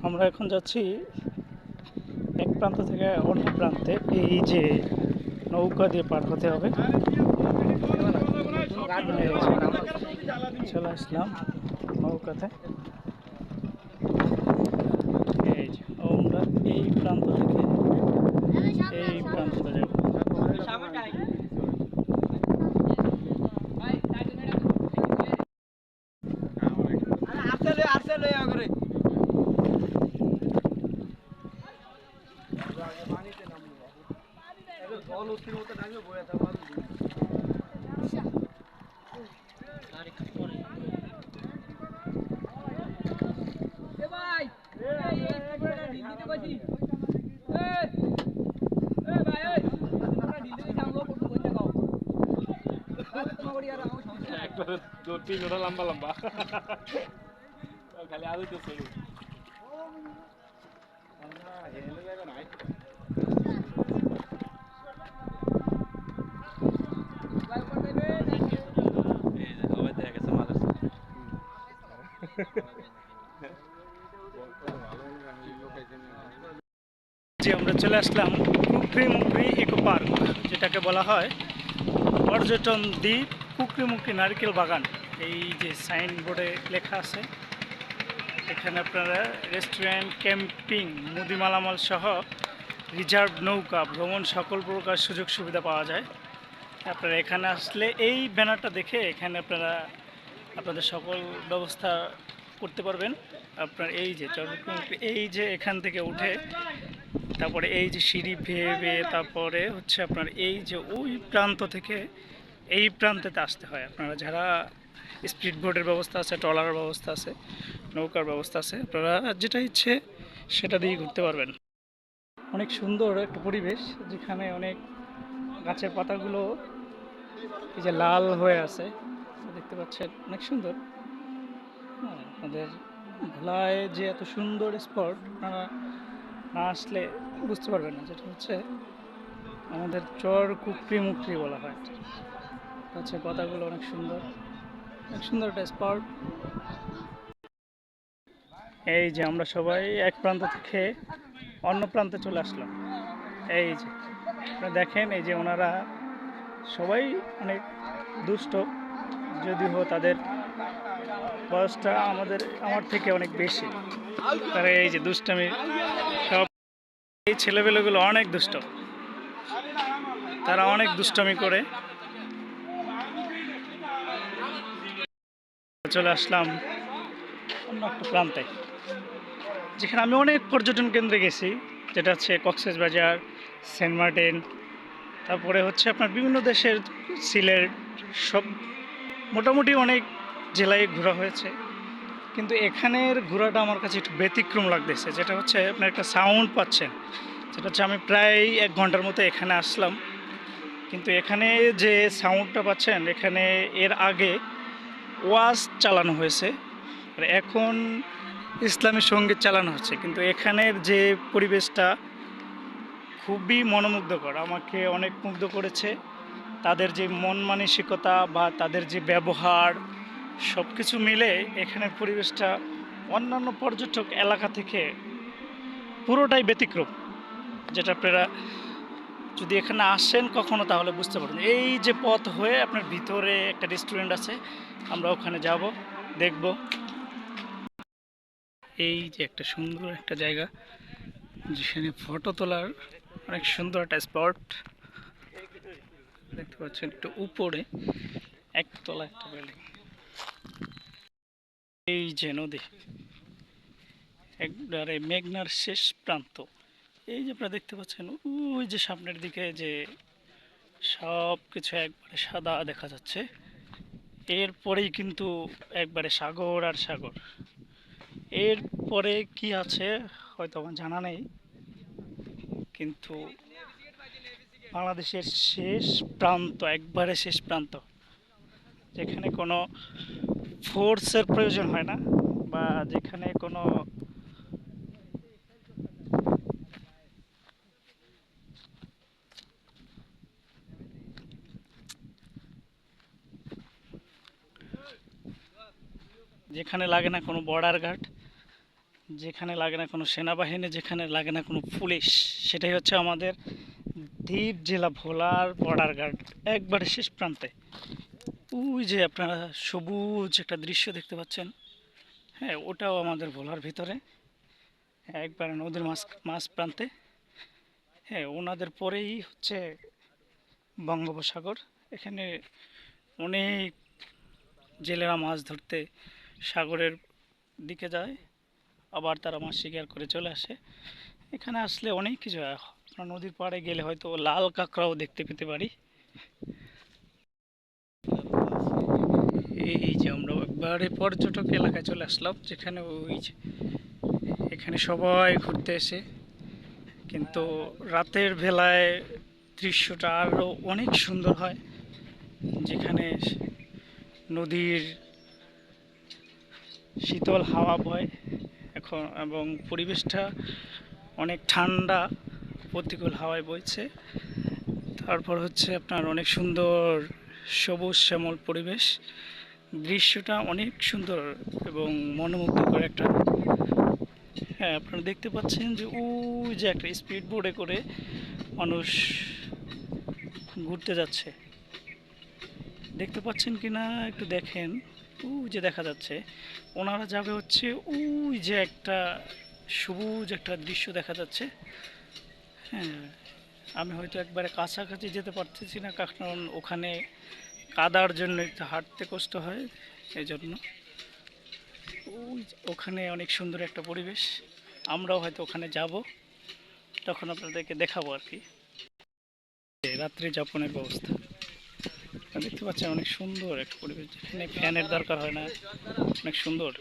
আমরা এখন যাচ্ছি এক প্রান্ত থেকে অন্য প্রান্তে। এই যে নৌকা দিয়ে পার হতে হবে। চলে আসলাম নৌকাতে। এই যে আমরা এই প্রান্ত থেকে এই প্রান্ত যাব। তিন ঘন্টা লম্বা লম্বা খালি আলু তো যে আমরা চলে আসলাম কুকরিমুকরি ইকো পার্ক, যেটাকে বলা হয় পর্যটন দ্বীপ কুকরিমুকরি নারকেল বাগান। এই যে সাইনবোর্ডে লেখা আছে, এখানে আপনারা রেস্টুরেন্ট, ক্যাম্পিং, মুদি মালামাল সহ রিজার্ভ নৌকা ভ্রমণ সকল প্রকার সুযোগ সুবিধা পাওয়া যায়। আপনারা এখানে আসলে এই ব্যানারটা দেখে এখানে আপনারা আপনাদের সকল ব্যবস্থা করতে পারবেন। আপনার এই যে এই যে এখান থেকে উঠে তারপরে এই যে সিঁড়ি বেয়ে বেয়ে তারপরে হচ্ছে আপনার এই যে ওই প্রান্ত থেকে এই প্রান্তেতে আসতে হয়। আপনারা যারা স্পিড বোটের ব্যবস্থা আছে, ট্রলারের ব্যবস্থা আছে, নৌকার ব্যবস্থা আছে, আপনারা যেটা ইচ্ছে সেটা দিয়ে ঘুরতে পারবেন। অনেক সুন্দর একটা পরিবেশ, যেখানে অনেক গাছের পাতাগুলো এই যে লাল হয়ে আছে, দেখতে পাচ্ছেন, অনেক সুন্দর। হ্যাঁ, আপনাদের ভোলায় যে এত সুন্দর স্পট আপনারা না আসলে বুঝতে পারবেন না। যেটা হচ্ছে আমাদের চর কুকরিমুকরি বলা হয়। গাছের পাতাগুলো অনেক সুন্দর, অনেক সুন্দর একটা স্পট। এই যে আমরা সবাই এক প্রান্ত থেকে অন্য প্রান্তে চলে আসলাম। এই যে দেখেন, এই যে ওনারা সবাই অনেক দুষ্ট, যদিও তাদের বয়সটা আমার থেকে অনেক বেশি। তারা এই যে দুষ্টামি, সব এই ছেলেপেলেগুলো অনেক দুষ্ট, তারা অনেক দুষ্টামি করে। চলে আসলাম অন্য একটা প্রান্তে, যেখানে আমি অনেক পর্যটন কেন্দ্রে গেছি, যেটা হচ্ছে কক্সবাজার, সেন্ট মার্টিন, তারপরে হচ্ছে আপনার বিভিন্ন দেশের সিলেট, সব মোটামুটি অনেক জেলায় ঘোরা হয়েছে। কিন্তু এখানের ঘোরাটা আমার কাছে একটু ব্যতিক্রম লাগতেছে। যেটা হচ্ছে আপনার একটা সাউন্ড পাচ্ছেন, যেটা হচ্ছে আমি প্রায় 1 ঘন্টার মতো এখানে আসলাম, কিন্তু এখানে যে সাউন্ডটা পাচ্ছেন, এখানে এর আগে ওয়াজ চালানো হয়েছে আর এখন ইসলামী সঙ্গীত চালানো হচ্ছে। কিন্তু এখানের যে পরিবেশটা খুবই মনোমুগ্ধকর, আমাকে অনেক মুগ্ধ করেছে। তাদের যে মন মানসিকতা বা তাদের যে ব্যবহার, সব কিছু মিলে এখানের পরিবেশটা অন্যান্য পর্যটক এলাকা থেকে পুরোটাই ব্যতিক্রম। যেটা আপনারা যদি এখানে আসেন কখনো, তাহলে বুঝতে পারবেন। এই যে পথ হয়ে আপনার ভিতরে একটা রেস্টুরেন্ট আছে, আমরা ওখানে যাব, দেখব। এই যে একটা সুন্দর একটা জায়গা, যেখানে ফটো তোলার অনেক সুন্দর একটা স্পট দেখতে পাচ্ছেন, একটু উপরে একতলা একটা বিল্ডিং। এই যে নদী, একবারে মেঘনার শেষ প্রান্ত। এই যে আপনারা দেখতে পাচ্ছেন, ওই যে সামনের দিকে যে সব কিছু একবারে সাদা দেখা যাচ্ছে, এরপরেই কিন্তু একবারে সাগর আর সাগর। এরপরে কি আছে হয়তো আমার জানা নেই, কিন্তু বাংলাদেশের শেষ প্রান্ত, একবারে শেষ প্রান্ত, যেখানে কোনো ফোর্সের প্রয়োজন হয় না, বা যেখানে কোনো যেখানে লাগে না কোনো বর্ডার গার্ড যেখানে লাগে না কোনো সেনাবাহিনী, যেখানে লাগে না কোনো পুলিশ, সেটাই হচ্ছে আমাদের দ্বীপ জেলা ভোলার বর্ডার গার্ড, একবারে শেষ প্রান্তে। ওই যে আপনারা সবুজ একটা দৃশ্য দেখতে পাচ্ছেন, হ্যাঁ ওটাও আমাদের ভোলার ভিতরে, একবারে নদীর মাঝ প্রান্তে। হ্যাঁ, ওনাদের পরেই হচ্ছে বঙ্গোপসাগর। এখানে অনেক জেলেরা মাছ ধরতে সাগরের দিকে যায়, আবার তারা মাছ শিকার করে চলে আসে। এখানে আসলে অনেক কিছু হয়। আপনার নদীর পাড়ে গেলে হয়তো লাল কাঁকড়াও দেখতে পেতে পারি। এই যে আমরা একবারে পর্যটক এলাকায় চলে আসলাম, যেখানে ওই যে এখানে সবাই ঘুরতে এসে, কিন্তু রাতের বেলায় দৃশ্যটা আরও অনেক সুন্দর হয়, যেখানে নদীর শীতল হাওয়া বয় এখন, এবং পরিবেশটা অনেক ঠান্ডা, প্রতিকূল হাওয়ায় বইছে। তারপর হচ্ছে আপনার অনেক সুন্দর সবুজ শ্যামল পরিবেশ, দৃশ্যটা অনেক সুন্দর এবং মনোমুগ্ধকর একটা। হ্যাঁ, আপনারা দেখতে পাচ্ছেন যে ওই যে একটা স্পিড বোর্ডে করে মানুষ ঘুরতে যাচ্ছে, দেখতে পাচ্ছেন কি না একটু দেখেন। ওই যে দেখা যাচ্ছে ওনারা যাবে হচ্ছে, ওই যে একটা সবুজ একটা দৃশ্য দেখা যাচ্ছে। হ্যাঁ, আমি হয়তো একবারে কাছাকাছি যেতে পারতেছি না, কারণ ওখানে কাদার জন্য একটু হাঁটতে কষ্ট হয়, এই জন্য। ওখানে অনেক সুন্দর একটা পরিবেশ, আমরাও হয়তো ওখানে যাব, তখন আপনাদেরকে দেখাবো আর কি রাত্রি যাপনের ব্যবস্থা। দেখতে পাচ্ছেন অনেক সুন্দর একটা পরিবেশ, যেখানে ফ্যানের দরকার হয় না, অনেক সুন্দর।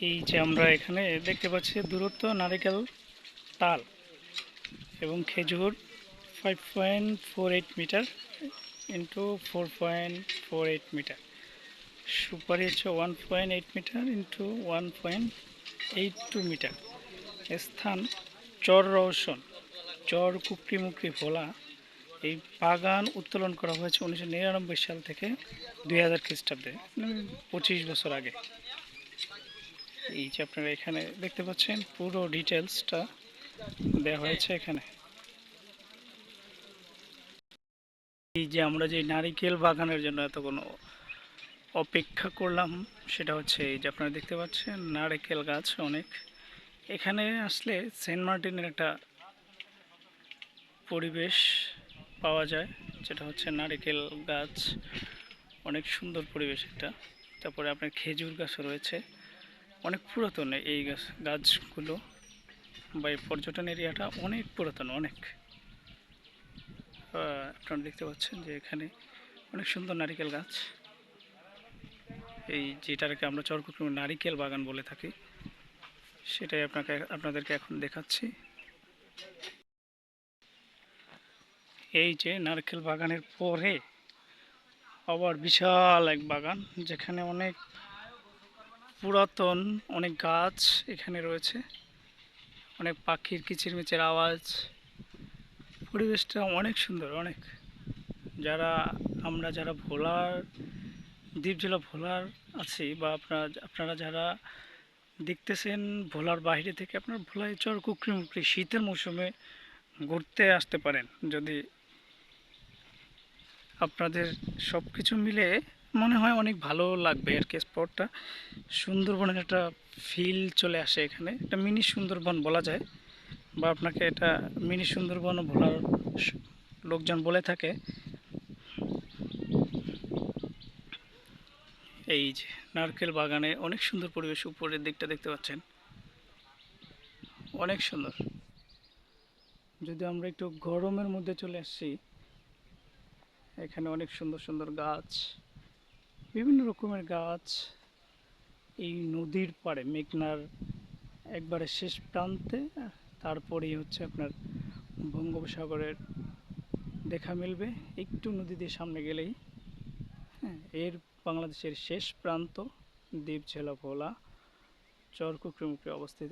এই যে আমরা এখানে দেখতে পাচ্ছি দূরত্ব নারিকেল তাল এবং খেজুর 5.48 মিটার ইন্টু 4.48 মিটার, সুপারি হচ্ছে 1.8 মিটার ইন্টু 1.82 মিটার। স্থান চর রওশন, চর কুকরিমুকরি ভোলা। এই বাগান উত্তোলন করা হয়েছে 1999 সাল থেকে 2000 খ্রিস্টাব্দে, 25 বছর আগে। এই যে আপনারা এখানে দেখতে পাচ্ছেন পুরো ডিটেলসটা দেওয়া হয়েছে এখানে। এই যে আমরা যে নারিকেল বাগানের জন্য এত কোনো অপেক্ষা করলাম, সেটা হচ্ছে এই যে আপনারা দেখতে পাচ্ছেন নারিকেল গাছ অনেক। এখানে আসলে সেন্ট মার্টিনের একটা পরিবেশ পাওয়া যায়, যেটা হচ্ছে নারিকেল গাছ, অনেক সুন্দর পরিবেশ একটা। তারপরে আপনার খেজুর গাছও রয়েছে, অনেক পুরাতন এই গাছগুলো, বা এই পর্যটন এরিয়াটা অনেক পুরাতন অনেক। আপনারা দেখতে পাচ্ছেন যে এখানে অনেক সুন্দর নারিকেল গাছ, এই যেটাকে আমরা চরকুকরুম নারিকেল বাগান বলে থাকি, সেটাই আপনাদেরকে এখন দেখাচ্ছি। এই যে নারকেল বাগানের পরে আবার বিশাল এক বাগান, যেখানে অনেক পুরাতন অনেক গাছ এখানে রয়েছে, অনেক পাখির কিচিরমিচির আওয়াজ, পরিবেশটা অনেক সুন্দর অনেক। আমরা যারা ভোলার দ্বীপ জেলা ভোলার আছি, বা আপনারা যারা দেখতেছেন ভোলার বাইরে থেকে, আপনার ভোলায় চর কুকরিমুকরি শীতের মৌসুমে ঘুরতে আসতে পারেন। যদি আপনাদের সব কিছু মিলে মনে হয় অনেক ভালো লাগবে আর কি, স্পটটা সুন্দরবনের একটা ফিল চলে আসে এখানে, একটা মিনি সুন্দরবন বলা যায়, বা আপনাকে এটা মিনি সুন্দরবনও ভোলার লোকজন বলে থাকে। এই যে নারকেল বাগানে অনেক সুন্দর পরিবেশ, উপরের দিকটা দেখতে পাচ্ছেন অনেক সুন্দর। যদি আমরা একটু গরমের মধ্যে চলে আসছি, এখানে অনেক সুন্দর সুন্দর গাছ, বিভিন্ন রকমের গাছ, এই নদীর পাড়ে মেঘনার একবারে শেষ প্রান্তে, তারপরেই হচ্ছে আপনার বঙ্গোপসাগরের দেখা মিলবে একটু নদী দিয়ে সামনে গেলেই। হ্যাঁ, এর বাংলাদেশের শেষ প্রান্ত দ্বীপ জেলা ভোলা চর কুকরিমুকরি অবস্থিত।